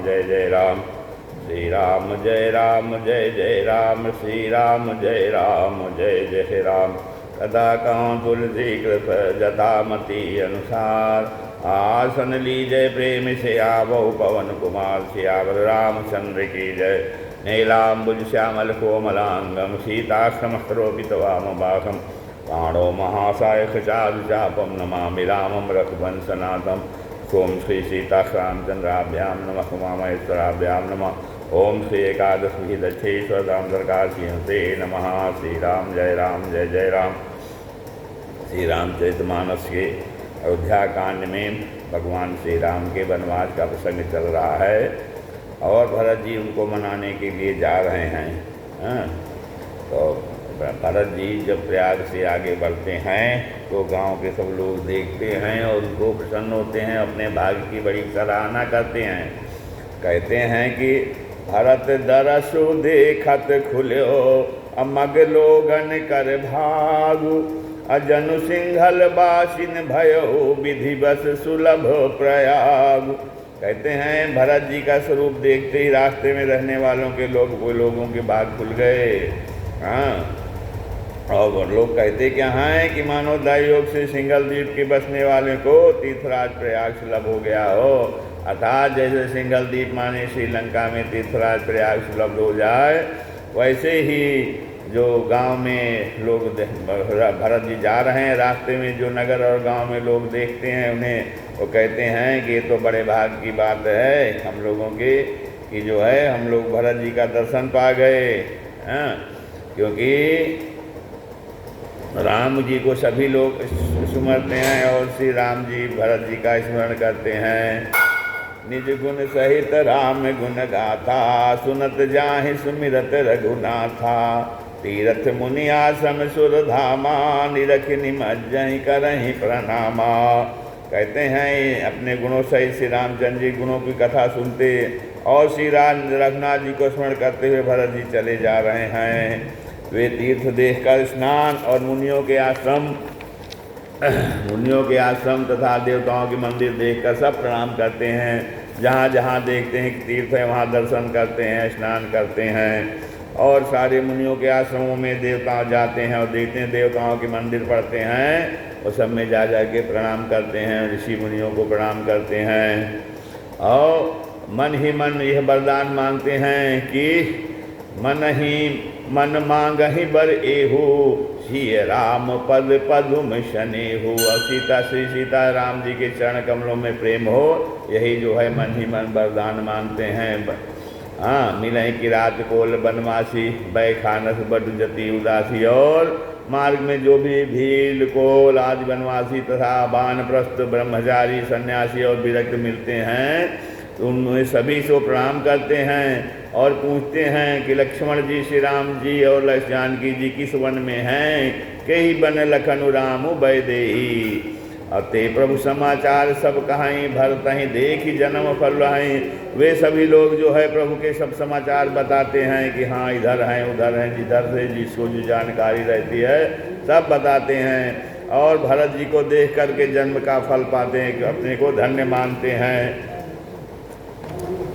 जय जय राम। श्री राम जय जय राम, श्री राम जय जय राम। कदा कहूँ तुलसी कृप जटामति अनुसार, आसन लीजय प्रेम से आवो पवन कुमार। सियावर रामचंद्र की जय। नीलाम्बुज श्यामल कोमलांगम, सीताक्षमस्तरोपित वामभागम, बाणो महासायक चारु चापम, नमामि रामं रघुवंशनाथम। ओम श्री सीतारामचंद्राभ्याम नमः, उमामहेश्वराभ्याम नमः। ओम श्री एकादशी दक्षेश्वर दामोदरकाशीयते नमः। श्री राम जय राम। श्री रामचरितमानस के अयोध्या कांड में भगवान श्री राम के वनवास का प्रसंग चल रहा है और भरत जी उनको मनाने के लिए जा रहे हैं। तो भरत जी जब प्रयाग से आगे बढ़ते हैं तो गांव के सब लोग देखते हैं और उनको प्रसन्न होते हैं, अपने भाग्य की बड़ी सराहना करते हैं। कहते हैं कि भरत दरसु देखत खुल्यो, अमग लोगन कर भागु। अजनु सिंघल बासिन भयो, विधि बस सुलभ प्रयाग। कहते हैं भरत जी का स्वरूप देखते ही रास्ते में रहने वालों के लोगों के भाग खुल गए। और लोग कहते क्या हैं कि मानो दायोग से सिंघल द्वीप के बसने वाले को तीर्थराज प्रयाग सुलभ हो गया हो। अर्थात जैसे सिंघल द्वीप माने श्रीलंका में तीर्थराज प्रयाग सुलभ हो जाए, वैसे ही जो गांव में लोग भरत जी जा रहे हैं, रास्ते में जो नगर और गांव में लोग देखते हैं उन्हें, वो कहते हैं कि ये तो बड़े भाग्य की बात है हम लोगों के कि जो है हम लोग भरत जी का दर्शन पा गए। क्योंकि राम जी को सभी लोग सुमरते हैं और श्री राम जी भरत जी का स्मरण करते हैं। निज गुण सहित राम गुण गाथा, सुनत जाहि सुमिरत रघुनाथा। तीरथ मुनि आश्रम सुर धामा, निरख निमज्जहि करहि प्रणामा। कहते हैं अपने गुणों सहित श्री रामचंद्र जी गुणों की कथा सुनते और श्री रघुनाथ जी को स्मरण करते हुए भरत जी चले जा रहे हैं। वे तीर्थ देखकर स्नान और मुनियों के आश्रम तथा देवताओं के मंदिर देखकर सब प्रणाम करते हैं। जहाँ जहाँ देखते हैं कि तीर्थ है वहाँ दर्शन करते हैं, स्नान करते हैं। और सारे मुनियों के आश्रमों में देवता जाते हैं और देखते हैं देवताओं के मंदिर पड़ते हैं और सब में जा के प्रणाम करते हैं, ऋषि मुनियों को प्रणाम करते हैं। और मन ही मन यह वरदान मांगते हैं कि मन मांगहि बर एहू, सिय राम पद पदुम शनेहू। और श्री सीता राम जी के चरण कमलों में प्रेम हो, यही जो है मन ही मन वरदान मांगते हैं। मिलय की रात कोल बनवासी, बैखानस बट जति उदासी। और मार्ग में जो भी भील कोल आदि बनवासी तथा वानप्रस्थ ब्रह्मचारी सन्यासी और विरक्त मिलते हैं तो उनमें सभी को प्रणाम करते हैं और पूछते हैं कि लक्ष्मण जी श्री राम जी और जानकी जी किस वन में हैं। कही बन लखनु रामु बैदेही, अते प्रभु समाचार सब कहाई। भरतहि देखी जन्म फल रहाई। वे सभी लोग जो है प्रभु के सब समाचार बताते हैं कि हाँ इधर हैं उधर हैं, जिधर से जिसको जो जानकारी रहती है सब बताते हैं। और भरत जी को देख करके जन्म का फल पाते हैं, अपने को धन्य मानते हैं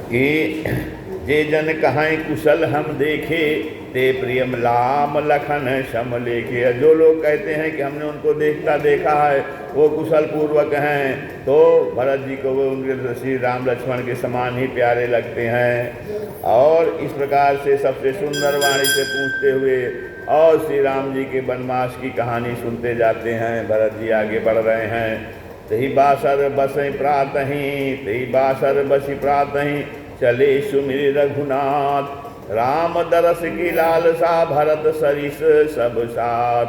कि जे जन कहाई कुशल हम देखे, ते प्रियम लाम लखन शम लेखे। जो लोग कहते हैं कि हमने उनको देखा है वो कुशल पूर्वक हैं, तो भरत जी को वो उनके श्री राम लक्ष्मण के समान ही प्यारे लगते हैं। और इस प्रकार से सबसे सुंदर वाणी से पूछते हुए और श्री राम जी के वनवास की कहानी सुनते जाते हैं। भरत जी आगे बढ़ रहे हैं। तही बासर बसि प्रातहि, तही बासर बसि प्रातहि, चले सुमिर रघुनाथ। राम दरस की लालसा, भरत सरिस सब साथ।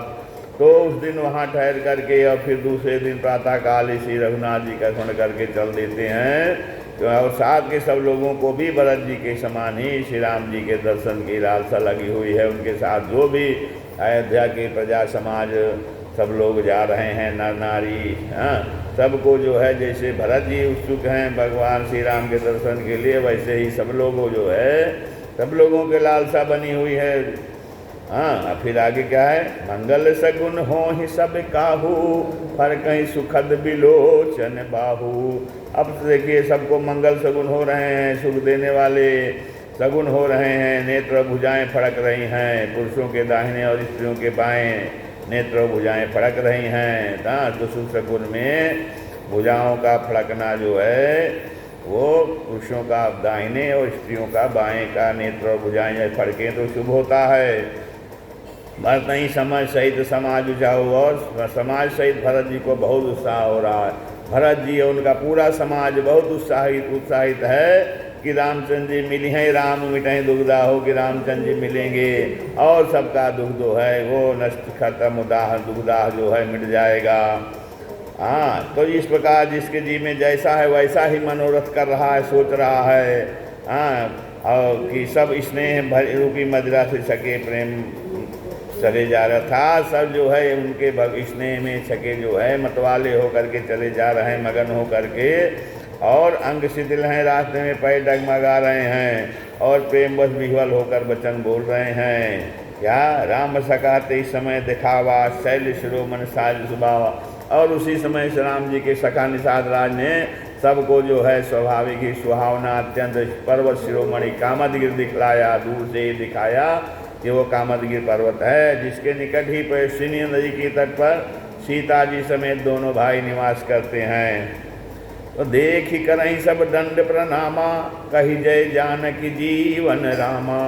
तो उस दिन वहाँ ठहर करके और फिर दूसरे दिन प्रातःकाल श्री रघुनाथ जी का स्मरण करके चल देते हैं। और साथ के सब लोगों को भी भरत जी के समान ही श्री राम जी के दर्शन की लालसा लगी हुई है। उनके साथ जो भी अयोध्या के प्रजा समाज सब लोग जा रहे हैं, नर नारी, सबको जो है जैसे भरत जी उत्सुक हैं भगवान श्री राम के दर्शन के लिए, वैसे ही सब लोगों जो है सब लोगों के लालसा बनी हुई है। हाँ, फिर आगे क्या है, मंगल सगुन हो ही सब काहू, हर कहीं सुखद बिलोचन बाहू। अब तो देखिए सबको मंगल सगुन हो रहे हैं, सुख देने वाले सगुन हो रहे हैं, नेत्र भुजाएं फड़क रही हैं, पुरुषों के दाहिने और स्त्रियों के बाएं नेत्र भुजाएं फड़क रही हैं। हाँ, तो सुख सगुन में भुजाओं का फड़कना जो है वो पुरुषों का दाहिने और स्त्रियों का बाएं का नेत्र और भुजाएं जब फड़के तो शुभ होता है। बस नहीं समाज सहित समाज जाओ, और समाज सहित भरत जी को बहुत उत्साह हो रहा है। भरत जी और उनका पूरा समाज बहुत उत्साहित है कि रामचंद्र जी मिली हैं, राम मिटें दुग्धा हो कि रामचंद्र जी मिलेंगे और सबका दुख जो है वो नष्ट खत्म दाह दुग्धाह जो है मिट जाएगा। हाँ, तो इस प्रकार जिसके जी में जैसा है वैसा ही मनोरथ कर रहा है, सोच रहा है। हाँ, और कि सब स्नेह रूपी मदिरा से सके प्रेम चले जा रहा था, सब जो है उनके स्नेह में छके जो है मतवाले होकर के चले जा रहे हैं, मगन होकर के, और अंग शिथिल हैं, रास्ते में पैर डगमगा रहे हैं और प्रेमवश विह्वल होकर वचन बोल रहे हैं। क्या राम सकाते इस समय दिखावा, शैल शिरोमणि साज सुबावा। और उसी समय श्री राम जी के सखा निषाद राज ने सबको जो है स्वाभाविक ही सुहावना अत्यंत पर्वत शिरोमणि कामदगिर दिखलाया, दूर से ही दिखाया कि वो कामदगिर पर्वत है, जिसके निकट ही पर सिनी नदी के तट पर सीता जी समेत दोनों भाई निवास करते हैं। तो देख ही करहीं सब दंड प्रणामा, कही जय जानकी जीवन रामा।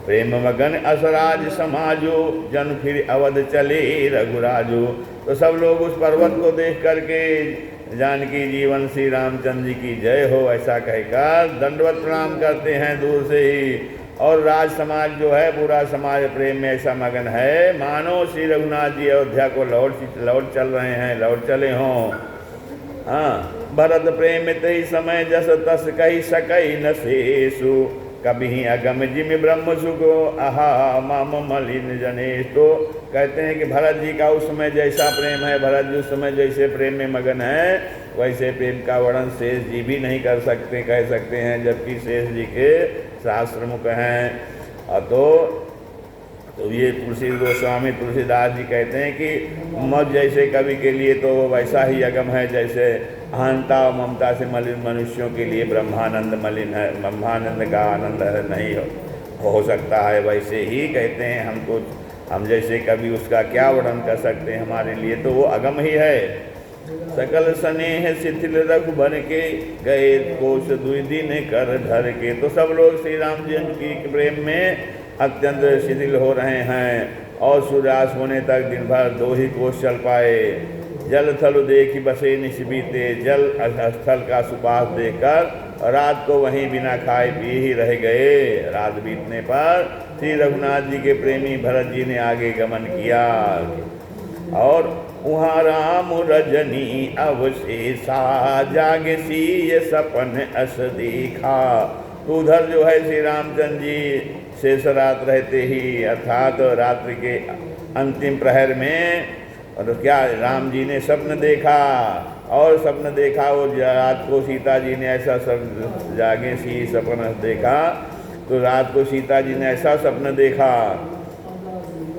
प्रेम मगन असराज समाजो, जन फिर अवध चले रघुराजो। तो सब लोग उस पर्वत को देख करके जानकी जीवन श्री रामचंद्र जी की जय हो ऐसा कहकर दंडवत प्रणाम करते हैं दूर से ही। और राज समाज जो है पूरा समाज प्रेम में ऐसा मगन है मानो श्री रघुनाथ जी अयोध्या को लौट चल रहे हैं, लौट चले हों। हाँ, भरत प्रेम तही समय जस तस कही सकई न शेषु, कभी अगम जिम ब्रह्म सुगो आहा माम मलिन जनेश। तो कहते हैं कि भरत जी का उस समय जैसा प्रेम है, भरत जी उस समय जैसे प्रेम में मगन है, वैसे प्रेम का वर्णन शेष जी भी नहीं कर सकते, कह सकते हैं, जबकि शेष जी के शास्त्र मुख हैं। तो ये तुलसी गोस्वामी तुलसीदास जी कहते हैं कि मत जैसे कवि के लिए तो वैसा ही अगम है जैसे अहंता और ममता से मलिन मनुष्यों के लिए ब्रह्मानंद मलिन है, ब्रह्मानंद का आनंद नहीं हो सकता है, वैसे ही कहते हैं हम जैसे कवि उसका क्या वर्णन कर सकते हैं, हमारे लिए तो वो अगम ही है। सकल स्नेह शिथिल रघुबर के, गए कोश दुई दिन कर धर के। तो सब लोग श्री राम जी की प्रेम में अत्यंत शिथिल हो रहे हैं और सूर्यास्त होने तक दिन भर 2 ही कोस चल पाए। जल थल देखी बसे निश बीते, जल स्थल का सुपास देकर रात को वहीं बिना खाए पिए ही रह गए। रात बीतने पर श्री रघुनाथ जी के प्रेमी भरत जी ने आगे गमन किया और वहाँ राम रजनी अवशेषा, जागे सी ये सपन अस देखा। तो उधर जो है श्री रामचंद्र जी शेष रात रहते ही अर्थात रात्रि के अंतिम प्रहर में और क्या राम जी ने स्वप्न देखा, और स्वप्न देखा वो रात को सीता जी ने ऐसा सब जागे सी सपन देखा। तो रात को सीता जी ने ऐसा स्वप्न देखा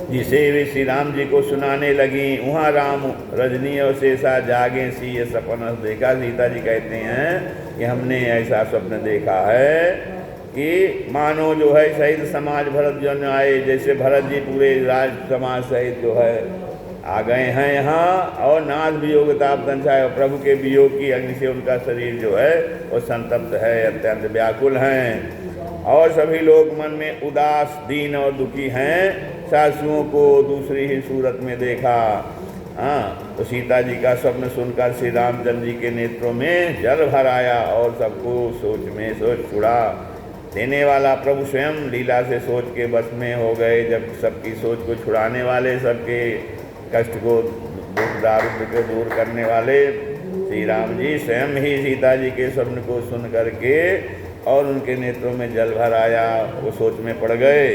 जिसे वे श्री राम जी को सुनाने लगी। वहाँ राम रजनी और शेषा जागे सी ये सपन देखा। सीता जी कहते हैं कि हमने ऐसा स्वप्न देखा है कि मानो जो है शहीद समाज भरत जन आए, जैसे भरत जी पूरे राज समाज सहित जो है आ गए हैं यहाँ, और नाथ वियोगताप तंचाए, प्रभु के वियोग की अग्नि से उनका शरीर जो है वो संतप्त है, अत्यंत व्याकुल हैं और सभी लोग मन में उदास दीन और दुखी हैं। सासुओं को दूसरी ही सूरत में देखा। हाँ, तो सीता जी का स्वप्न सुनकर श्री रामचंद्र जी के नेत्रों में जल भर आया और सबको सोच छुड़ा देने वाला प्रभु स्वयं लीला से सोच के बस में हो गए। जब सबकी सोच को छुड़ाने वाले, सबके कष्ट को दुख दारिद्र को दूर करने वाले श्री राम जी स्वयं ही सीता जी के स्वप्न को सुन करके और उनके नेत्रों में जल भर आया, वो सोच में पड़ गए।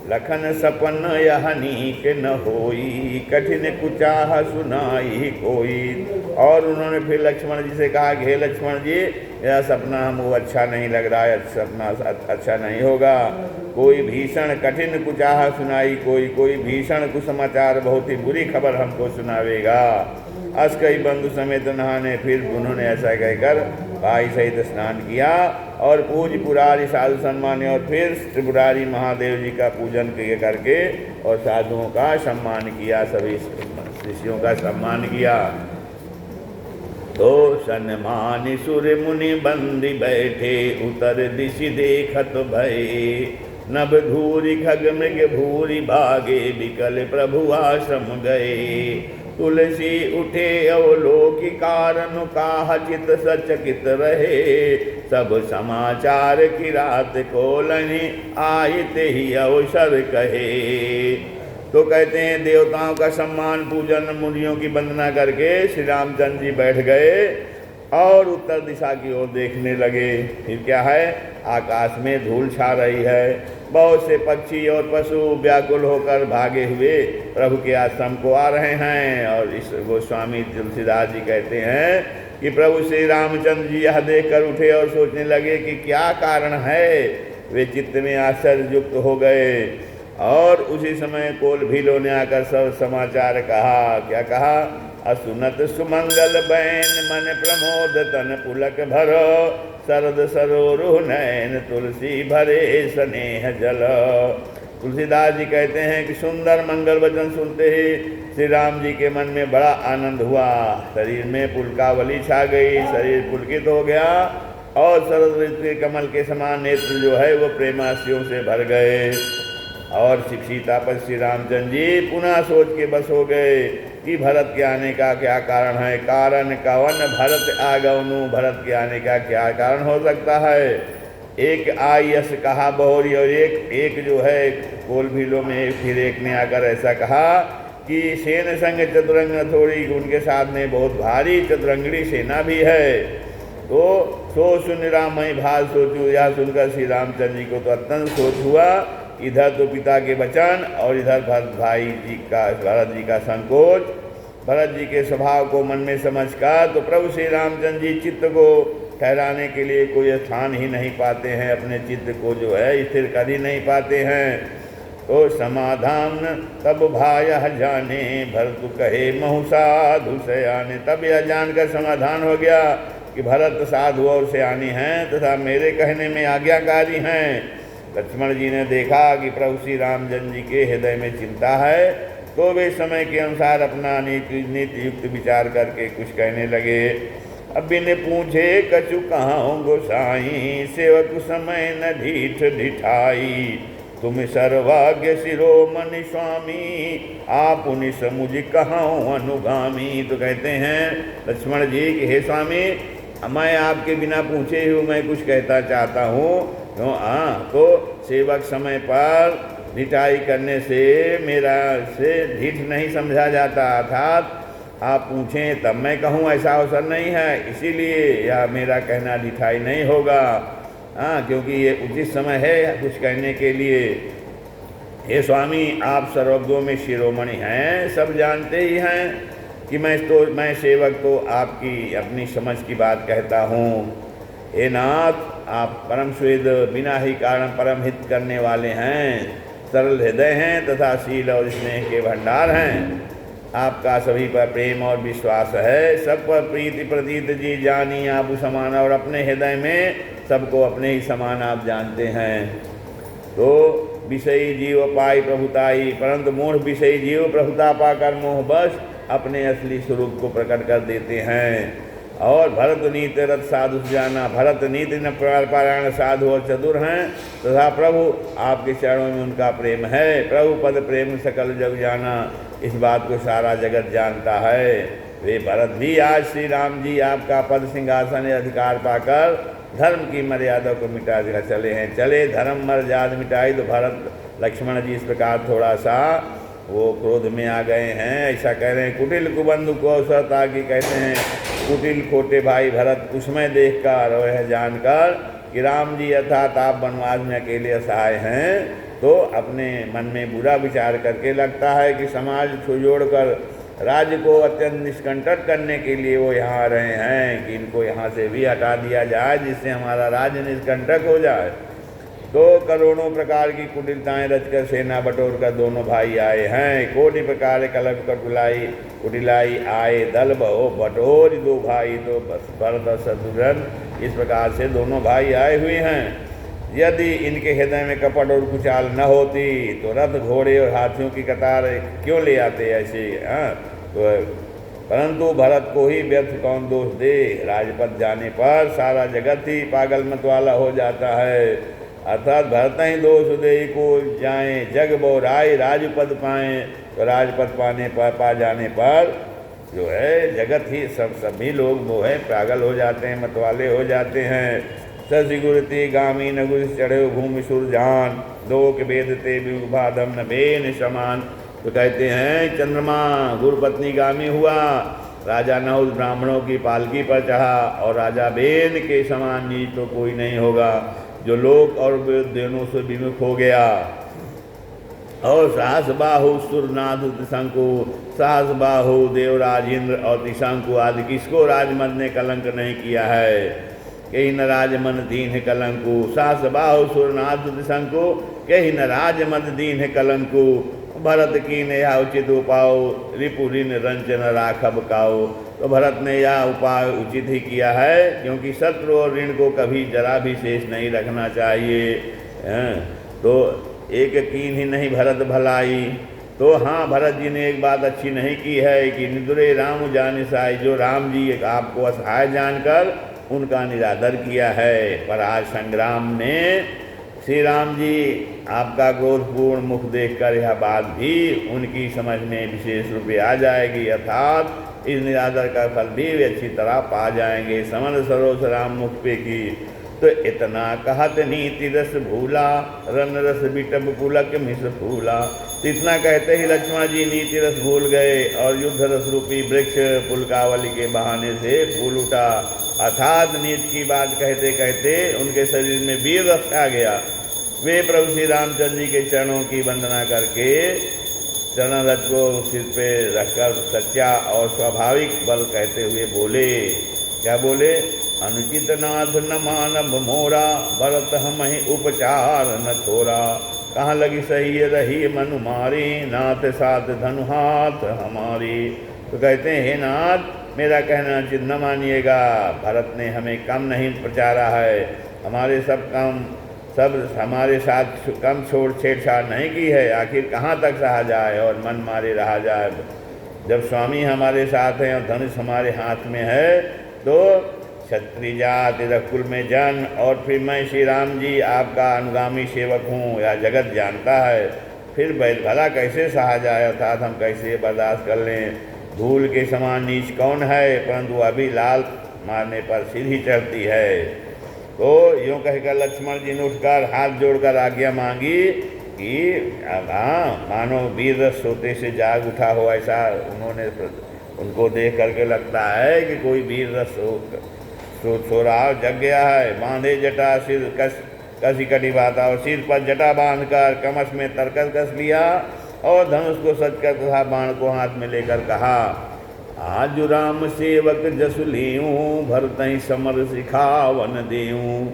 लखन सपन यह नीक न होई, कठिन कुचाह सुनाई कोई। और उन्होंने फिर लक्ष्मण जी से कहा कि हे लक्ष्मण जी, यह सपना हमको अच्छा नहीं लग रहा है, सपना अच्छा नहीं होगा। कोई भीषण कठिन कुचाहा सुनाई, कोई भीषण कुसमाचार, बहुत ही बुरी खबर हमको सुनावेगा। अस कई बंधु समेत नहाने, फिर उन्होंने ऐसा कहकर भाई सहित स्नान किया और पूज पुरारी साधु सम्माने, और फिर त्रिपुरारी महादेव जी का पूजन करके और साधुओं का सम्मान किया, सभी शिष्यों का सम्मान किया। तो सन्मानि सुर मुनि बंदी बैठे, उतर दिशि देखत भय, नभ धूरि खग मृग भूरि भागे, विकल प्रभु आश्रम गए। तुलसी उठे अवलोकि कारण, काह चित सचकित रहे, सब समाचार की रात को लनि, आयते ही अवसर कहे। तो कहते हैं देवताओं का सम्मान पूजन मुनियों की वंदना करके श्री रामचंद्र जी बैठ गए और उत्तर दिशा की ओर देखने लगे। फिर क्या है, आकाश में धूल छा रही है, बहुत से पक्षी और पशु व्याकुल होकर भागे हुए प्रभु के आश्रम को आ रहे हैं। और इस गोस्वामी तुलसीदास जी कहते हैं कि प्रभु श्री रामचंद्र जी यह देखकर उठे और सोचने लगे कि क्या कारण है। वे चित्त में आश्चर्य युक्त हो गए और उसी समय कोल भीलों ने आकर सब समाचार कहा। क्या कहा, असुनत सुमंगल बैन, मन प्रमोद तन पुलक भरो, शरद सरोरुह नैन, तुलसी भरे स्नेह जल। तुलसीदास जी कहते हैं कि सुंदर मंगल वचन सुनते ही श्री राम जी के मन में बड़ा आनंद हुआ, शरीर में पुलकावली छा गई, शरीर पुलकित हो गया और शरद ऋतु के कमल के समान नेत्र जो है वो प्रेमाश्रियों से भर गए। और शिक्षिता पर श्री रामचंद्र जी पुनः सोच के बस हो गए कि भरत के आने का क्या कारण है। कारण कवन भरत आगवनु, भरत के आने का क्या कारण हो सकता है। एक आयस कहा बहुरी, और एक जो है कोल भीलों में फिर एक ने आकर ऐसा कहा कि सेन संग चतुरंग थोड़ी, उनके साथ में बहुत भारी चतुरंगड़ी सेना भी है। तो सो सुन रामय भाल सोचू, यह सुनकर श्री रामचंद्र जी को तो अत्यंत सोच हुआ। इधर तो पिता के वचन और इधर भरत जी का संकोच, भरत जी के स्वभाव को मन में समझकर तो प्रभु श्री रामचंद्र जी चित्त को ठहराने के लिए कोई स्थान ही नहीं पाते हैं, अपने चित्त को जो है स्थिर कर ही नहीं पाते हैं। तो समाधान तब भाय जाने, भरत कहे महु साधु सयाने। तब यह जानकर समाधान हो गया कि भरत साधु और सयानी हैं तथा मेरे कहने में आज्ञाकारी हैं। लक्ष्मण जी ने देखा कि प्रभु श्री रामचंद्र जी के हृदय में चिंता है, तो वे समय के अनुसार अपना नीति युक्त विचार करके कुछ कहने लगे। अब बिन पूछे कछु कहाँ गोसाई, सेवक समय न ढीठ ढिठाई, तुम सर्वाज्ञ शिरोमणि स्वामी, आप उन्हीं समुझ कहाँ अनुगामी। तो कहते हैं लक्ष्मण जी कि हे स्वामी, मैं आपके बिना पूछे ही मैं कुछ कहता चाहता हूँ। क्यों? तो सेवक समय पर ढिठाई करने से मेरा से ढीठ नहीं समझा जाता, अर्थात आप पूछें तब मैं कहूँ ऐसा अवसर नहीं है, इसीलिए यह मेरा कहना ढिठाई नहीं होगा। क्योंकि ये उचित समय है कुछ कहने के लिए। हे स्वामी, आप सर्वज्ञों में शिरोमणि हैं, सब जानते ही हैं कि मैं सेवक तो आपकी अपनी समझ की बात कहता हूँ। हे नाथ, आप परम स्वेद, बिना ही कारण परम हित करने वाले हैं, सरल हृदय हैं तथा शील और स्नेह के भंडार हैं। आपका सभी पर प्रेम और विश्वास है, सब पर प्रीति प्रतीत जी जानी आप समान, और अपने हृदय में सबको अपने ही समान आप जानते हैं। तो विषयी जीव पाई प्रभुताई, परंतु मूढ़ विषयी जीव प्रभुता पाकर मोह बस अपने असली स्वरूप को प्रकट कर देते हैं। और भरत नीति रथ साधु जाना, भरत नीति न पारायण साधु और चतुर हैं तथा प्रभु आपके चरणों में उनका प्रेम है। प्रभु पद प्रेम सकल जग जाना, इस बात को सारा जगत जानता है। वे भरत भी आज श्री राम जी आपका पद सिंहासन अधिकार पाकर धर्म की मर्यादा को मिटा देना चले हैं। चले धर्म मर्यादा मिटाई। तो भरत लक्ष्मण जी इस प्रकार थोड़ा सा वो क्रोध में आ गए हैं, ऐसा कह रहे हैं। कुटिल कुबंधु को अवसर ताकि कहते हैं कुटिल खोटे भाई भरत उसमें देख कर और यह जानकर कि राम जी अर्थात आप वनवास में अकेले असहाय हैं, तो अपने मन में बुरा विचार करके लगता है कि समाज छोड़ कर राज्य को अत्यंत निष्कंटक करने के लिए वो यहाँ आ रहे हैं कि इनको यहाँ से भी हटा दिया जाए जिससे हमारा राज्य निष्कंटक हो जाए। तो करोड़ों प्रकार की कुटिलताएं रचकर सेना बटोर कर दोनों भाई आए हैं। कोटि प्रकार कलप कुटिलाई आए दल बहो बटोर दो भाई, तो भरत और शत्रुघ्न इस प्रकार से दोनों भाई आए हुए हैं। यदि इनके हृदय में कपट और कुचाल न होती तो रथ घोड़े और हाथियों की कतार क्यों ले आते ऐसे। तो परंतु भरत को ही व्यर्थ कौन दोष दे। राजपथ जाने पर सारा जगत ही पागल मत वाला हो जाता है। अर्थात भरत ही दोष दे को जाएं जग बोराए राजपद पाएं। तो राजपद पा जाने पर जो है जगत ही सभी लोग वो है पागल हो जाते हैं, मतवाले हो जाते हैं। ससी गुरती गामी न गुर चढ़े भूमि सुरजान, लोक वेदते विभादम न बेन समान। तो कहते हैं चंद्रमा गुरुपत्नी गामी हुआ, राजा नहुष ब्राह्मणों की पालकी पर चढ़ा और राजा बेन के समान नीच तो कोई नहीं होगा जो लोक और दोनों से विमुख हो गया। और सहस बाहु सुरनाथ त्रिशंकु, सहस बाहु देवराज इंद्र और त्रिशंकु आदि किसको राजमद ने कलंक नहीं किया है। कहीं न राजमन दीन है कलंकु, सहस बाहु सुरनाथ त्रिशंकु, कहीं न राजमद दीन है कलंकु। भरत की ने यह उचित उपाय रिपु ऋण रंजन राखब काओ। तो भरत ने यह उपाय उचित ही किया है, क्योंकि शत्रु और ऋण को कभी जरा भी शेष नहीं रखना चाहिए। तो एक कीन ही नहीं भरत भलाई। तो हाँ, भरत जी ने एक बात अच्छी नहीं की है कि निदुरे राम जाने साय, जो राम जी आपको असहाय जानकर उनका निरादर किया है। पर आज संग्राम ने श्री राम जी आपका क्रोधपूर्ण मुख देखकर यह बात भी उनकी समझ में विशेष रूप आ जाएगी, अर्थात इस निरादर का फल भी वे अच्छी तरह पा जाएंगे। समन सरोस राम मुख पे की। तो इतना कहत नीति रस भूला, रन रस बिटब पुलक मिस फूला। इतना कहते ही लक्ष्मण जी नीति रस भूल गए और युद्ध रस रूपी वृक्ष पुलकावली के बहाने से फूल उठा। अर्थात नीति की बात कहते कहते उनके शरीर में वीर रस आ गया। वे प्रभु श्री रामचंद्र जी के चरणों की वंदना करके चरण रथ को सिर पे रखकर सच्चा और स्वाभाविक बल कहते हुए बोले। क्या बोले? अनुचित नाथ न मानव मोरा, भरत हम ही उपचार न थोरा। कहाँ लगी सही रही मनु मारी, नाथ साथ धनु हाथ हमारी। तो कहते हैं हे नाथ, मेरा कहना उचित न मानिएगा। भरत ने हमें कम नहीं प्रचारा है, हमारे सब हमारे साथ कम छेड़छाड़ नहीं की है। आखिर कहाँ तक सहा जाए और मन मारे रहा जाए। जब स्वामी हमारे साथ हैं और धनुष हमारे हाथ में है, तो क्षत्रिय जाति रकुल में जन और फिर मैं श्री राम जी आपका अनुगामी सेवक हूँ, या जगत जानता है। फिर भला कैसे सहा जाए, अर्थात हम कैसे बर्दाश्त कर लें। धूल के समान नीच कौन है, परंतु अभी लाल मारने पर सिर ही चढ़ती है। तो यूँ कहकर लक्ष्मण जी ने उठकर हाथ जोड़कर आज्ञा मांगी कि हाँ, मानो वीर रस सोते से जाग उठा हो, ऐसा उनको देख करके लगता है कि कोई वीर रस सो रहा जग गया है। बांधे जटा सिर कसी कटी बाता, और सिर पर जटा बांधकर कमस में तरकस कस लिया और धनुष को सजकर तथा बाण को हाथ में लेकर कहा, आज राम सेवक जसु लेऊँ, भरत ही समर सिखावन देऊँ।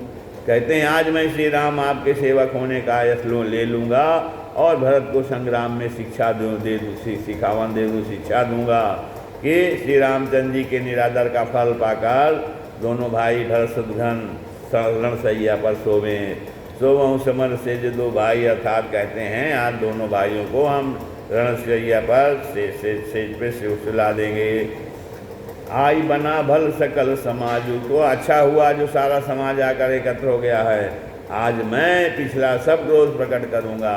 कहते हैं आज मैं श्री राम आपके सेवक होने का यश ले लूँगा और भरत को संग्राम में शिक्षा सिखावन दे दूँ, शिक्षा दूँगा कि श्री रामचंद्र जी के निरादर का फल पाकर दोनों भाई भरत शत्रुघ्न रणसैया पर सोवं समर से जो दो भाई, अर्थात कहते हैं आज दोनों भाइयों को हम रणसैया पर सेज पे सुला देंगे। आई बना भल सकल समाजू। तो अच्छा हुआ जो सारा समाज आकर एकत्र हो गया है। आज मैं पिछला सब क्रोध प्रकट करूँगा।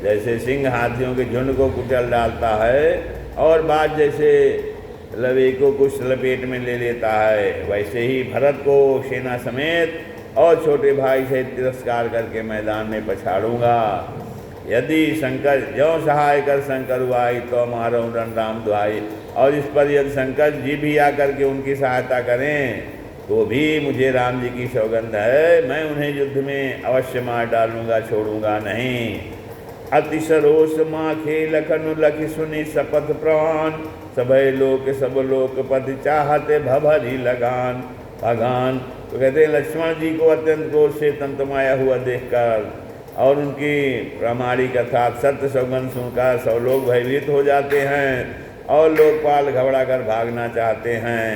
जैसे सिंह हाथियों के झुंड को कुचल डालता है और बाज जैसे लवे को कुछ लपेट में ले लेता है, वैसे ही भरत को सेना समेत और छोटे भाई से तिरस्कार करके मैदान में पछाड़ूंगा। यदि शंकर जो सहाय कर शंकर हुआई, तो मारो रण राम दुआई। और इस पर यदि शंकर जी भी आकर के उनकी सहायता करें, तो भी मुझे राम जी की सौगंध है, मैं उन्हें युद्ध में अवश्य मार डालूंगा, छोड़ूंगा नहीं। अति सरोस माखे लखन लखि सुनि सपथ प्राण, सबय लोक सब लोक पति चाहते भभरी लगान। भगवान तो कहते हैं लक्ष्मण जी को अत्यंत क्रोध से तंतुमाया हुआ देखकर और उनकी प्रामाणिक अर्थात सत्य सौगंध सुनकर सब लोग भयभीत हो जाते हैं और लोकपाल घबरा कर भागना चाहते हैं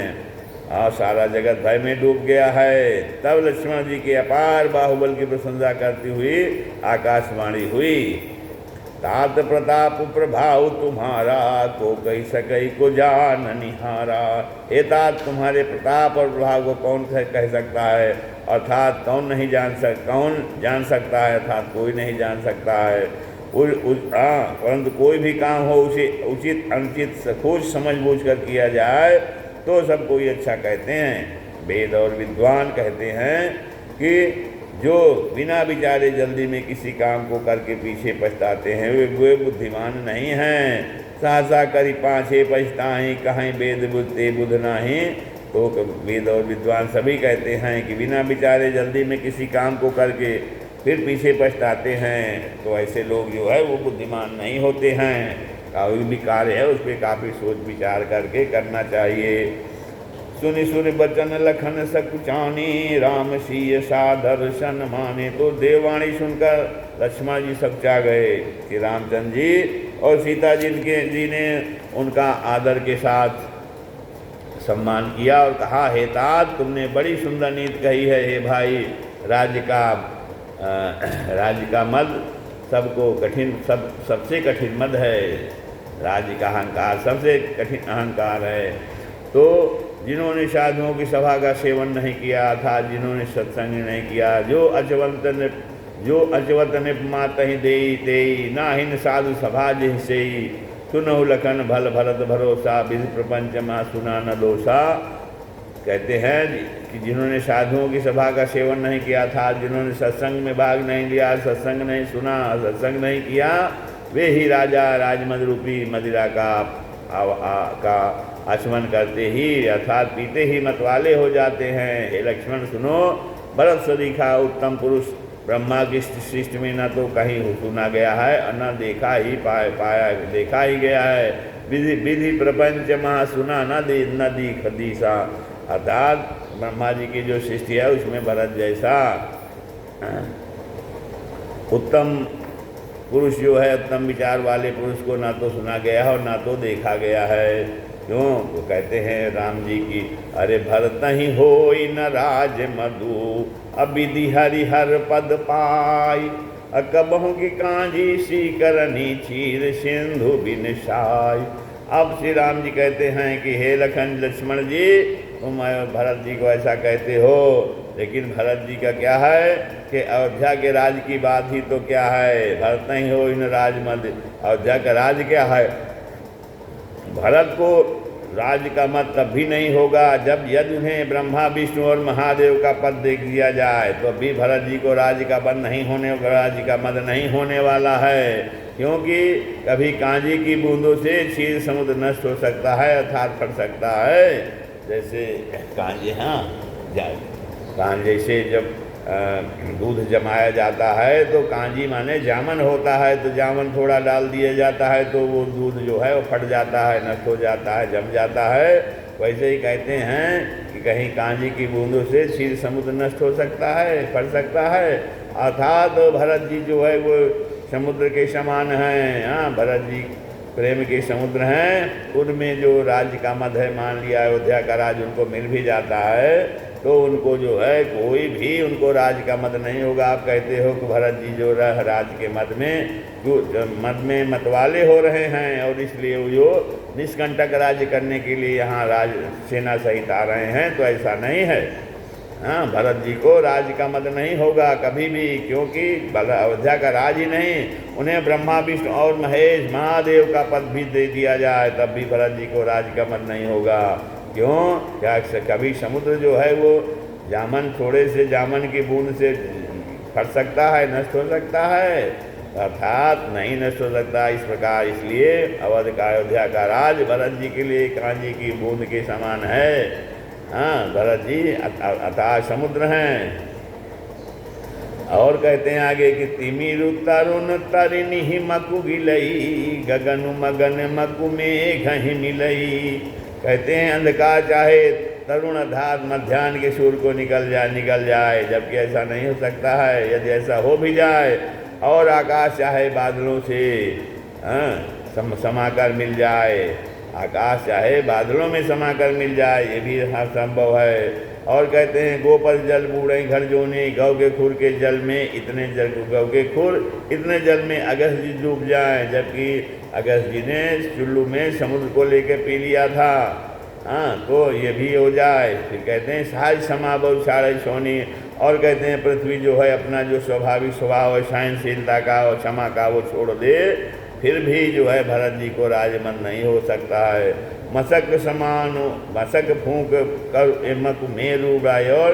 और सारा जगत भय में डूब गया है। तब लक्ष्मण जी के अपार बाहुबल की प्रशंसा करती हुई आकाशवाणी हुई, तात प्रताप प्रभाव तुम्हारा को कही सके को जान निहारा। हे तात तुम्हारे प्रताप और प्रभाव को कौन कह सकता है, अर्थात कौन जान सकता है, अर्थात कोई नहीं जान सकता है। परंतु कोई भी काम हो उसे उचित अनुचित सोच समझ बूझ कर किया जाए तो सब कोई अच्छा कहते हैं। वेद और विद्वान कहते हैं कि जो बिना विचारे जल्दी में किसी काम को करके पीछे पछताते हैं वे बुद्धिमान नहीं हैं। सहसा करी पाछे पछताएं कहीं वेद बुद्धि बुध नहीं। तो वेद और विद्वान सभी कहते हैं कि बिना विचारे जल्दी में किसी काम को करके फिर पीछे पछताते हैं तो ऐसे लोग जो है वो बुद्धिमान नहीं होते हैं। कोई भी कार्य है उस पर काफ़ी सोच विचार करके करना चाहिए। सुनि सुनि बचन लखन सकुचानी, राम सीय सादर्शन माने। तो देववाणी सुनकर लक्ष्मण जी सकचा गए कि रामचंद्र जी और सीता जी ने उनका आदर के साथ सम्मान किया और कहा, हे तात तुमने बड़ी सुंदर नीति कही है। हे भाई, राज्य का मद सबको कठिन सबसे कठिन मद है। राज्य का अहंकार सबसे कठिन अहंकार है। तो जिन्होंने साधुओं की सभा का सेवन नहीं किया था, जिन्होंने सत्संग नहीं किया, जो अचवत निपमात ही देई तेई, ना हिन साधु सभा जिसे सुनहु लखन भल भरत भरोसा, विधि प्रपंच मा सुना न दोषा। कहते हैं कि जिन्होंने साधुओं की सभा का सेवन नहीं किया था, जिन्होंने सत्संग में भाग नहीं लिया, सत्संग नहीं सुना, सत्संग नहीं किया, वे ही राजा राजमद रूपी मदिरा का आचमन करते ही अर्थात पीते ही मतवाले हो जाते हैं। हे लक्ष्मण सुनो, भरत सरीखा उत्तम पुरुष ब्रह्मा की सृष्टि में न तो कहीं सुना गया है और न देखा ही गया है। विधि प्रपंच महा सुना न दीख दिशा। अर्थात ब्रह्मा जी की जो सृष्टि है उसमें भरत जैसा उत्तम पुरुष जो है, उत्तम विचार वाले पुरुष को ना तो सुना गया है और ना तो देखा गया है। क्यों? तो कहते हैं राम जी की, अरे भरत ही होई न राज मधु, अबिधि हरिहर पद पाई, अकबहु की कांजी सी करनी चीर सिंधु बिनसाई। अब श्री राम जी कहते हैं कि हे लक्ष्मण जी, तुम भरत जी को ऐसा कहते हो, लेकिन भरत जी का क्या है कि अयोध्या के राज की बात ही तो क्या है। भरत नहीं हो इन राज मत, अयोध्या का राज क्या है। भरत को राज का मत तब भी नहीं होगा जब यदि उन्हें ब्रह्मा विष्णु और महादेव का पद दे दिया जाए, तो अभी भरत जी को राज्य का पद नहीं होने, राज्य का मद नहीं होने वाला है। क्योंकि कभी कांजी की बूंदों से क्षीर समुद्र नष्ट हो सकता है अर्थात फट सकता है। जैसे कांजी, जैसे जब दूध जमाया जाता है तो कांजी माने जामन होता है, तो जामन थोड़ा डाल दिया जाता है तो वो दूध जो है वो फट जाता है, नष्ट हो जाता है, जम जाता है। वैसे ही कहते हैं कि कहीं कांजी की बूंदों से क्षीर समुद्र नष्ट हो सकता है, फट सकता है। अर्थात भरत जी जो है वो समुद्र के समान हैं। भरत जी प्रेम के समुद्र हैं, उनमें जो राज्य का मद है, मान लिया अयोध्या का राज उनको मिल भी जाता है तो उनको जो है कोई भी उनको राज का मद नहीं होगा। आप कहते हो कि भरत जी जो राज के मद में मतवाले हो रहे हैं और इसलिए वो जो निष्कंटक राज्य करने के लिए यहाँ राज सेना सहित आ रहे हैं, तो ऐसा नहीं है। भरत जी को राज का मद नहीं होगा कभी भी, क्योंकि अयोध्या का राज ही नहीं, उन्हें ब्रह्मा विष्णु और महेश महादेव का पद भी दे दिया जाए तब भी भरत जी को राज का मद नहीं होगा। क्यों? क्या कभी समुद्र जो है वो जामन, थोड़े से जामन की बूंद से फट सकता है, नष्ट हो सकता है, अर्थात नहीं नष्ट हो सकता। इस प्रकार इसलिए अवध का अयोध्या का राज भरत जी के लिए कांजी की बूंद के समान है। भरत जी अथाह समुद्र हैं। और कहते हैं आगे कि तिमिरु तरुण तरिणी ही मकु गिलई गगन मगन मकु में घही मिलई। कहते हैं अंधकार चाहे तरुण अर्थात मध्याह्न के सूर्य को निकल जाए, जबकि ऐसा नहीं हो सकता है। यदि ऐसा हो भी जाए और आकाश चाहे बादलों से समाकर मिल जाए, आकाश चाहे बादलों में समाकर मिल जाए, ये भी संभव है। और कहते हैं गोपर जल बूढ़े घर जोने गौ के खुर के जल में इतने गौ के खुर इतने जल में अगस्त जी डूब जाए, जबकि अगस्त जी ने चुल्लू में समुद्र को लेकर पी लिया था। तो ये भी हो जाए। फिर कहते हैं साज समा बहुत सारे सोनी। और कहते हैं पृथ्वी जो है अपना जो स्वाभाविक स्वभाव है सहनशीलता का और क्षमा का वो छोड़ दे, फिर भी जो है भरत जी को राजमन नहीं हो सकता है। मशक समान मशक फूंक कर एमक मेरू गाय, और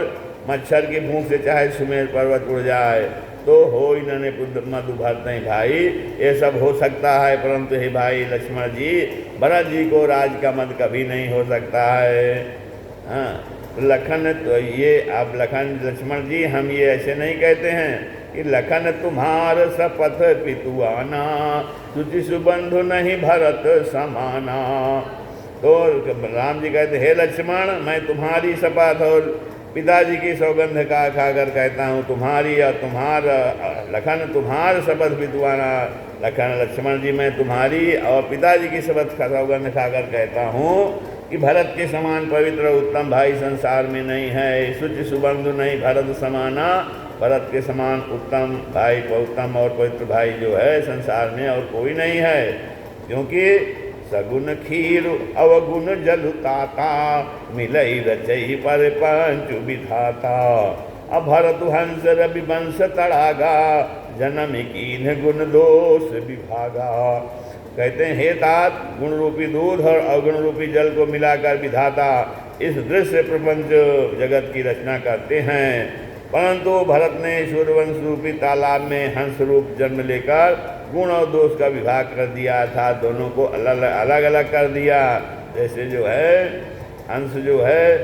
मच्छर की फूंक से चाहे सुमेर पर्वत उड़ जाए तो हो इन्होंने मधु भरते भाई, ये सब हो सकता है। परंतु हे भाई लक्ष्मण जी, भरत जी को राज का मद कभी नहीं हो सकता है। लखन तो ये अब लक्ष्मण जी हम ये ऐसे नहीं कहते हैं कि लखन तुम्हार शपथ पितुआना तुझ सुबंधु नहीं भरत समाना। तो राम जी कहते हे लक्ष्मण, मैं तुम्हारी शपथ और पिताजी की सौगंध का खाकर कहता हूँ, तुम्हारी और तुम्हारा लखन तुम्हार शपथ पितुआना। लक्ष्मण जी मैं तुम्हारी और पिताजी की शपथ का सौगंध खाकर कहता हूँ कि भरत के समान पवित्र उत्तम भाई संसार में नहीं है। शुचि सुबंधु नहीं भरत समाना, भरत के समान उत्तम भाई उत्तम और पवित्र भाई जो है संसार में और कोई नहीं है। क्योंकि सगुन खीर अवगुण जलुताता मिलई रचई पर पंच विधाता। अब भरत हंस रवि वंश तड़ागा जन्म कीन गुण दोष विभागा। कहते हैं हे तात, गुण रूपी दूध और अवगुण रूपी जल को मिलाकर विधाता इस दृश्य प्रपंच जगत की रचना करते हैं। परंतु भरत ने सूर्यवंश रूपी तालाब में हंस रूप जन्म लेकर गुण और दोष का विभाग कर दिया था, दोनों को अलग अलग कर दिया। जैसे जो है हंस जो है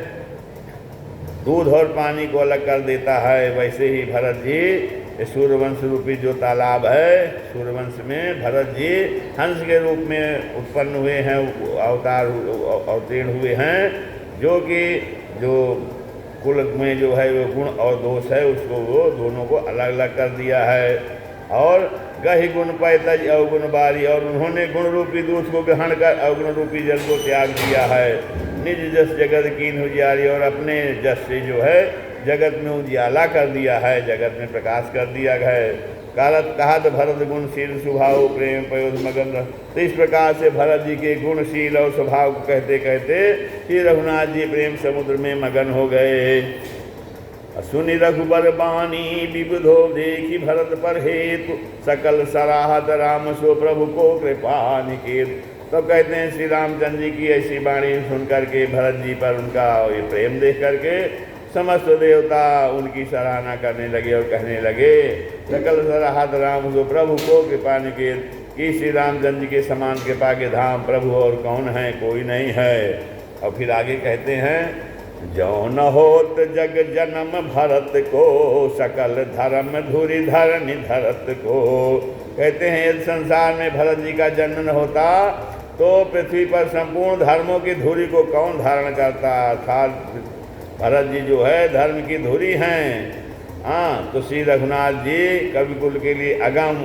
दूध और पानी को अलग कर देता है, वैसे ही भरत जी सूर्यवंश रूपी जो तालाब है, सूर्यवंश में भरत जी हंस के रूप में उत्पन्न हुए हैं, अवतीर्ण हुए हैं, जो कि जो कुल में जो है वो गुण और दोष है उसको वो दोनों को अलग अलग कर दिया है। और गहि गुण पैतज अवगुण बारी, और उन्होंने गुण रूपी दूध को ग्रहण कर अवगुण रूपी जल को त्याग दिया है। निज जस जगत कीन उजियारी, और अपने जस से जो है जगत में उजियाला कर दिया है, जगत में प्रकाश कर दिया है। कहत भरत गुणशील स्वभाव प्रेम पयोध मगन। तो इस प्रकार से भरत जी के गुणशील और स्वभाव को कहते कहते श्री रघुनाथ जी प्रेम समुद्र में मगन हो गए। सुनि रघुबर बानी विबुधो देखी भरत पर हेतु सकल सराहत राम सो प्रभु को कृपा निकेत। तो कहते हैं श्री रामचंद्र जी की ऐसी वाणी सुन करके भरत जी पर उनका ये प्रेम देख करके समस्त देवता उनकी सराहना करने लगे और कहने लगे सकल सराहत राम सो प्रभु को कृपा निकेत, कि श्री रामचंद्र जी के समान कृपा के धाम प्रभु और कौन है, कोई नहीं है। और फिर आगे कहते हैं जो न होत जग जन्म भरत को सकल धर्म धुरी धरनि धरत को। कहते हैं यदि संसार में भरत जी का जन्म न होता तो पृथ्वी पर संपूर्ण धर्मों की धुरी को कौन धारण करता। अर्थात भरत जी जो है धर्म की धुरी हैं। तो श्री रघुनाथ जी कवि कुल के लिए अगम,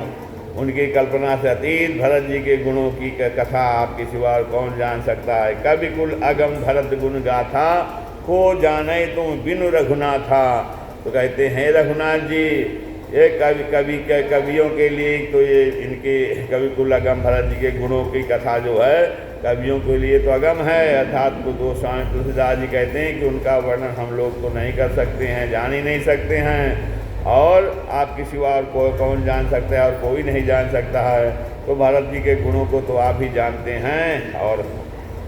उनकी कल्पना से अतीत भरत जी के गुणों की कथा आपके सिवा और कौन जान सकता है। कवि कुल अगम भरत गुण गाथा को जाने तुम बिनु रघुनाथा। तो कहते हैं रघुनाथ जी ये कवियों के लिए तो ये इनके कवि कुल अगम भरत जी के गुणों की कथा जो है कवियों के लिए तो अगम है। अर्थात तो गोस्वामी तुलसीदास जी कहते हैं कि उनका वर्णन हम लोग तो नहीं कर सकते हैं, जान ही नहीं सकते हैं, और आपके सिवा और कौन जान सकता है और कोई नहीं जान सकता है। तो भरत जी के गुणों को तो आप ही जानते हैं। और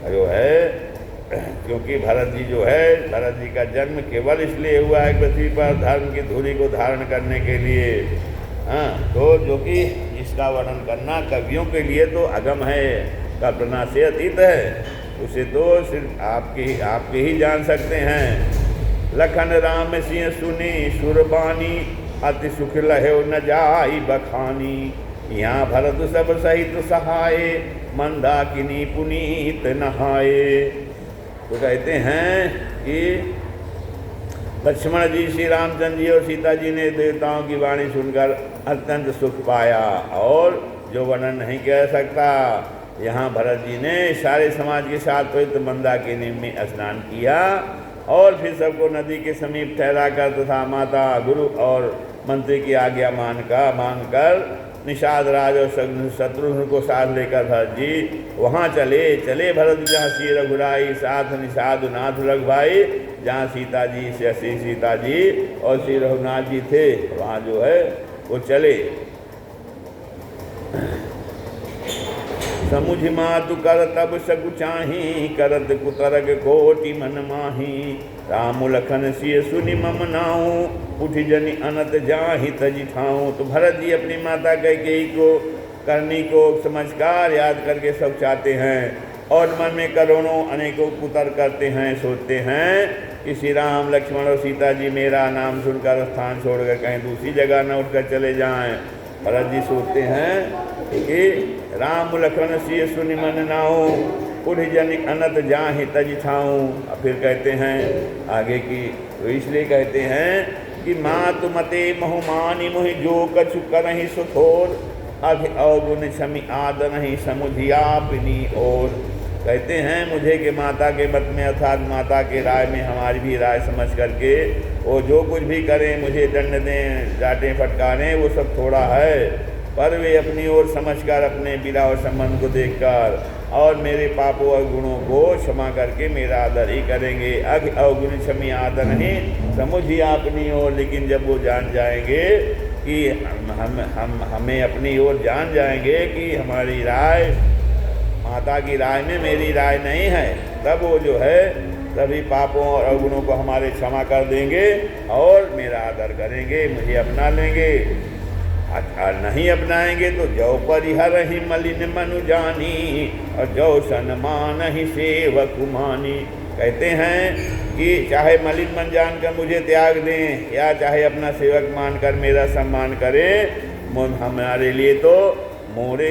जो है क्योंकि भरत जी जो है भरत जी का जन्म केवल इसलिए हुआ है पृथ्वी पर धर्म की धुरी को धारण करने के लिए। तो जो कि इसका वर्णन करना कवियों के लिए तो अगम है, कल्पना से अतीत है, उसे तो सिर्फ आपके ही जान सकते हैं। लखन राम सिंह सुनी सुरबानी अति सुख लहो न जाई बखानी। यहाँ भरत सब सहित सहाय मंदाकिनी पुनीत नहाए। तो कहते हैं कि लक्ष्मण जी, श्री रामचंद्र जी और सीता जी ने देवताओं की वाणी सुनकर अत्यंत सुख पाया और जो वर्णन नहीं कह सकता। यहाँ भरत जी ने सारे समाज के साथ पवित्र मंदाकिनी में स्नान किया और फिर सबको नदी के समीप ठहराकर तथा माता, गुरु और मंत्री की आज्ञा मानकर निषाद राज और शत्रुघ्न को साथ लेकर भरत जी वहाँ चले भरत जहाँ श्री रघुराई साथ निषाद नाथ रघुभाई, जहाँ सीता जी और श्री रघुनाथ जी थे वहाँ जो है वो चले। समुझ मातु कर तब सगु चाही, करत कुतरक कोटि मन माही। राम लखन सिय सुनि मम नाऊ, उठ जनि अनत जाहि तजि ठाऊं। तो भरत जी अपनी माता कैकेयी को करनी को समझकार याद करके सब चाहते हैं और मन में करोड़ों अनेकों कुतर्क करते हैं, सोचते हैं कि श्री राम लक्ष्मण और सीता जी मेरा नाम सुनकर स्थान छोड़कर कहीं दूसरी जगह न उठकर चले जाएं। भरत जी सोचते हैं कि राम लखन सिय सुनि मन नाऊ, उठ जनि अनत जाहि तजि ठाऊं। फिर कहते हैं आगे की, तो इसलिए कहते हैं कि मातु मते बहुमानी मोहि जो कछु करहि सुथोर, अघ अवगुण क्षमि आदरहि समुझियापिनी ओर। कहते हैं मुझे कि माता के मत में अर्थात माता के राय में हमारी भी राय समझ करके वो जो कुछ भी करें, मुझे दंड दें, डांटें फटकारें, वो सब थोड़ा है, पर वे अपनी ओर समझकर अपने बिना और संबंध को देखकर और मेरे पापों और गुणों को क्षमा करके मेरा आदर ही करेंगे। अघ अवगुण क्षमी आदर नहीं समुझिए अपनी ओर। लेकिन जब वो जान जाएंगे कि हमें अपनी ओर जान जाएंगे कि हमारी राय माता की राय में मेरी राय नहीं है, तब वो जो है सभी पापों और अवगुणों को हमारे क्षमा कर देंगे और मेरा आदर करेंगे, मुझे अपना लेंगे। अच्छा नहीं अपनाएंगे तो जौ परिहर ही मलिन मनु जानी, और जौ सन्मान ही सेवक मानी। कहते हैं कि चाहे मलिन मन जानकर मुझे त्याग दें या चाहे अपना सेवक मानकर मेरा सम्मान करें, हमारे लिए तो मोरे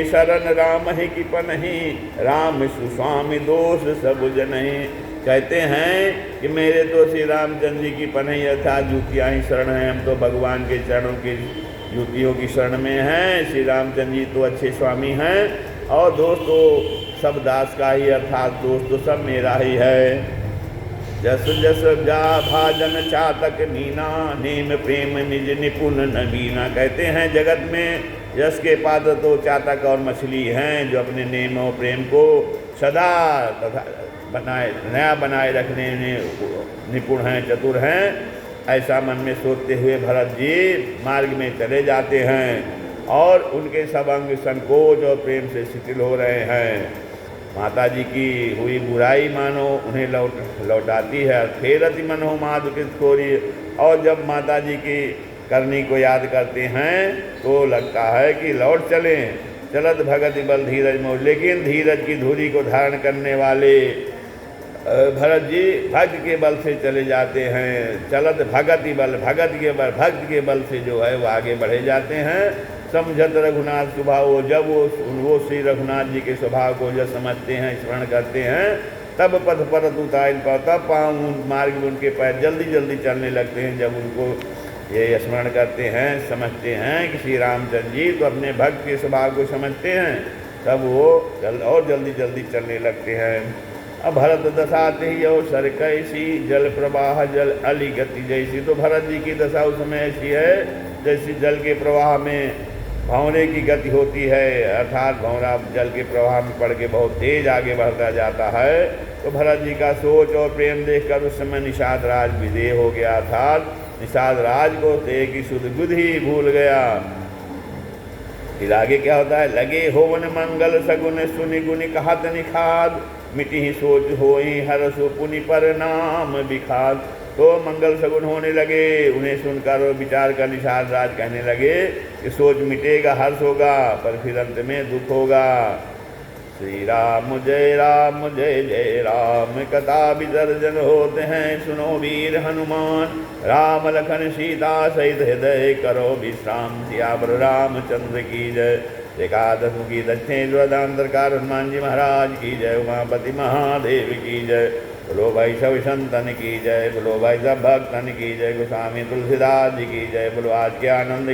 शरण राम ही की पनहि, राम सुस्वामी दोष सब जनहि। कहते हैं कि मेरे तो श्री रामचंद्र जी की पनही अर्थात जूतियाँ ही शरण हैं, हम तो भगवान के चरणों की जूतियों की शरण में हैं। श्री रामचंद्र जी तो अच्छे स्वामी हैं और दोस्त तो सब दास का ही अर्थात दोस्त तो सब मेरा ही है। जस जस जा भाजन चातक मीना, नेम प्रेम निज निपुण नवीना। कहते हैं जगत में यश के पात्र तो चातक और मछली हैं जो अपने नेम और प्रेम को सदा तथा नया बनाए रखने में निपुण हैं, चतुर हैं। ऐसा मन में सोचते हुए भरत जी मार्ग में चले जाते हैं और उनके सब अंग संकोच और प्रेम से शिथिल हो रहे हैं। माता जी की हुई बुराई मानो उन्हें लौटाती है। फेरति मनो माधुकृत खोरी। और जब माता जी की करनी को याद करते हैं तो लगता है कि लौट चलें। चलत भगति बल धीरज मोर। लेकिन धीरज की धुरी को धारण करने वाले भरत जी भक्त के बल से चले जाते हैं। चलत भगति बल, भक्त के बल से जो है वो आगे बढ़े जाते हैं। समझत रघुनाथ स्वभाव, जब वो श्री रघुनाथ जी के स्वभाव को जब समझते हैं, स्मरण करते हैं, तब पथ पर उतार पर तब पाँव मार्ग में उनके पैर जल्दी जल्दी चलने लगते हैं। जब उनको ये स्मरण करते हैं, समझते हैं कि श्री रामचंद्र जी तो अपने भक्त के स्वभाव को समझते हैं, तब वो और जल्दी जल्दी चलने लगते हैं। अब भरत दशा ही और सर कैसी, जल प्रवाह जल अली गति जैसी। तो भरत जी की दशा उस समय ऐसी है जैसी जल के प्रवाह में भंवरे की गति होती है, अर्थात भंवरा जल के प्रवाह में पड़ के बहुत तेज आगे बढ़ता जाता है। तो भरत जी का सोच और प्रेम देखकर उस समय निषाद राज विदेह हो गया, अर्थात निषाद राज को ते की सुध बुध ही भूल गया। फिर आगे क्या होता है, लगे होवन मंगल सगुन सुनि गुनि कहत निखाद, मिटी ही सोच होई हरसु पुनि पर नाम विखाद। तो मंगल सगुन होने लगे, उन्हें सुनकर और विचार कर निषाद राज कहने लगे कि सोच मिटेगा, हर्ष होगा, पर फिर अंत में दुख होगा। श्री राम जय जय राम। कथा विसर्जन होते हैं सुनो वीर हनुमान, राम लखन सीता सहित हृदय करो विश्राम। सियावर रामचंद्र की जय। एकादश की दक्षिणेश्वरांतरकार हनुमान जी महाराज की जय। उमापति महादेव की जय। बोलो भाई सब संतन की जय। बोलो भाई सब भक्तन की जय। गोस्वामी तुलसीदास जी की जय। बोलो आज के आनंद